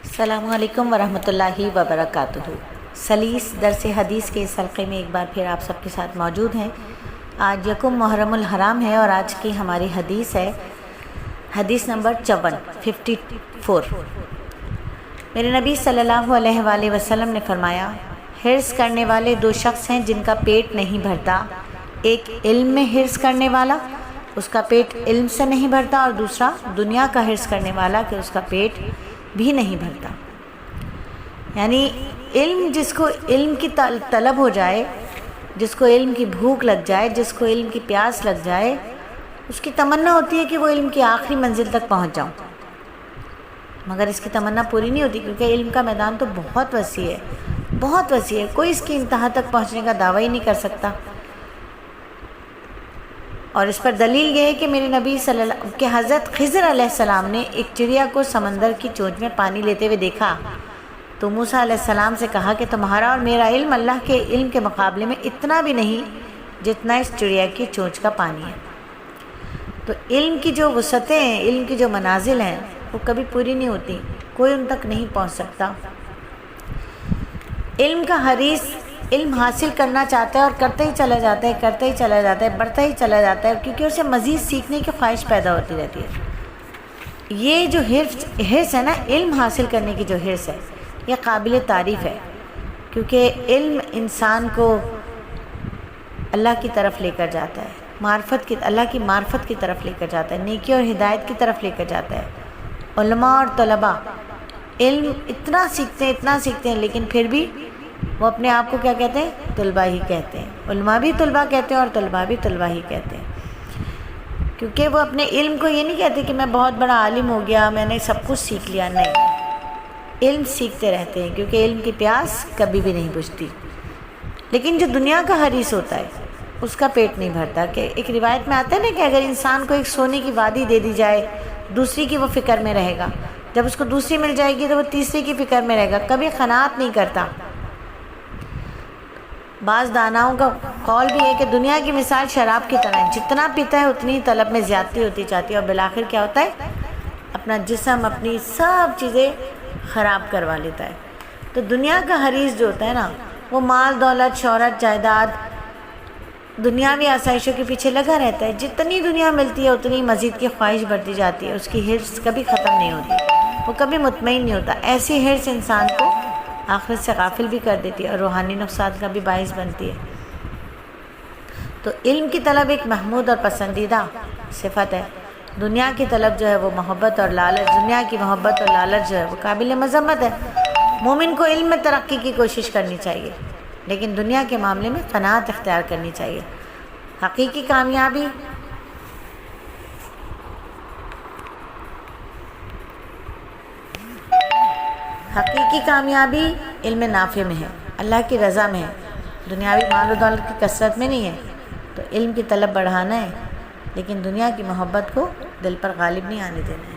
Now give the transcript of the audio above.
السلام علیکم ورحمۃ اللہ وبرکاتہ۔ سلیس درس حدیث کے اس حلقے میں ایک بار پھر آپ سب کے ساتھ موجود ہیں۔ آج یکم محرم الحرام ہے اور آج کی ہماری حدیث ہے حدیث نمبر 54۔ میرے نبی صلی اللہ علیہ وآلہ وسلم نے فرمایا، حرص کرنے والے دو شخص ہیں جن کا پیٹ نہیں بھرتا، ایک علم میں حرص کرنے والا، اس کا پیٹ علم سے نہیں بھرتا، اور دوسرا دنیا کا حرص کرنے والا کہ اس کا پیٹ بھی نہیں بھرتا۔ یعنی علم، جس کو علم کی طلب ہو جائے، جس کو علم کی بھوک لگ جائے، جس کو علم کی پیاس لگ جائے، اس کی تمنا ہوتی ہے کہ وہ علم کی آخری منزل تک پہنچ جاؤں، مگر اس کی تمنا پوری نہیں ہوتی، کیونکہ علم کا میدان تو بہت وسیع ہے، بہت وسیع ہے، کوئی اس کی انتہا تک پہنچنے کا دعویٰ ہی نہیں کر سکتا۔ اور اس پر دلیل یہ ہے کہ میرے نبی کہ حضرت خضر علیہ السلام نے ایک چڑیا کو سمندر کی چونچ میں پانی لیتے ہوئے دیکھا تو موسیٰ علیہ السلام سے کہا کہ تمہارا اور میرا علم اللہ کے علم کے مقابلے میں اتنا بھی نہیں جتنا اس چڑیا کی چونچ کا پانی ہے۔ تو علم کی جو وسعتیں ہیں، علم کی جو منازل ہیں، وہ کبھی پوری نہیں ہوتی، کوئی ان تک نہیں پہنچ سکتا۔ علم کا حریص علم حاصل کرنا چاہتا ہے اور کرتے ہی چلا جاتا ہے، کرتے ہی چلا جاتا ہے، بڑھتا ہی چلا جاتا ہے، کیونکہ اسے مزید سیکھنے کی خواہش پیدا ہوتی رہتی ہے۔ یہ جو حرص ہے نا، علم حاصل کرنے کی جو حرص ہے، یہ قابل تعریف ہے، کیونکہ علم انسان کو اللہ کی طرف لے کر جاتا ہے، اللہ کی معرفت کی طرف لے کر جاتا ہے، نیکی اور ہدایت کی طرف لے کر جاتا ہے۔ علماء اور طلباء علم اتنا سیکھتے ہیں لیکن پھر بھی وہ اپنے آپ کو کیا کہتے ہیں؟ طلباء ہی کہتے ہیں۔ علماء بھی طلباء کہتے ہیں اور طلباء بھی طلباء ہی کہتے ہیں، کیونکہ وہ اپنے علم کو یہ نہیں کہتے کہ میں بہت بڑا عالم ہو گیا، میں نے سب کچھ سیکھ لیا، نہیں، علم سیکھتے رہتے ہیں، کیونکہ علم کی پیاس کبھی بھی نہیں بجھتی۔ لیکن جو دنیا کا حریص ہوتا ہے اس کا پیٹ نہیں بھرتا۔ کہ ایک روایت میں آتا ہے نا کہ اگر انسان کو ایک سونے کی وادی دے دی جائے، دوسری کی وہ فکر میں رہے گا، جب اس کو دوسری مل جائے گی تو وہ تیسری کی فکر میں رہے گا، کبھی قناعت نہیں کرتا۔ بعض داناؤں کا قول بھی ہے کہ دنیا کی مثال شراب کی طرح ہے، جتنا پیتا ہے اتنی طلب میں زیادتی ہوتی جاتی ہے، اور بالآخر کیا ہوتا ہے؟ اپنا جسم، اپنی سب چیزیں خراب کروا لیتا ہے۔ تو دنیا کا حریص جو ہوتا ہے نا، وہ مال، دولت، شہرت، جائیداد، دنیاوی آسائشوں کے پیچھے لگا رہتا ہے۔ جتنی دنیا ملتی ہے اتنی مزید کی خواہش بڑھتی جاتی ہے، اس کی حرص کبھی ختم نہیں ہوتی، وہ کبھی مطمئن نہیں ہوتا۔ ایسی حرص انسان کو آخرت سے غافل بھی کر دیتی ہے اور روحانی نقصان کا بھی باعث بنتی ہے۔ تو علم کی طلب ایک محمود اور پسندیدہ صفت ہے۔ دنیا کی طلب جو ہے وہ محبت اور لالچ، دنیا کی محبت اور لالچ جو ہے وہ قابل مذمت ہے۔ مومن کو علم میں ترقی کی کوشش کرنی چاہیے، لیکن دنیا کے معاملے میں قناعت اختیار کرنی چاہیے۔ حقیقی کامیابی علم نافع میں ہے، اللہ کی رضا میں ہے، دنیاوی مال و دولت کی کثرت میں نہیں ہے۔ تو علم کی طلب بڑھانا ہے، لیکن دنیا کی محبت کو دل پر غالب نہیں آنے دینا ہے۔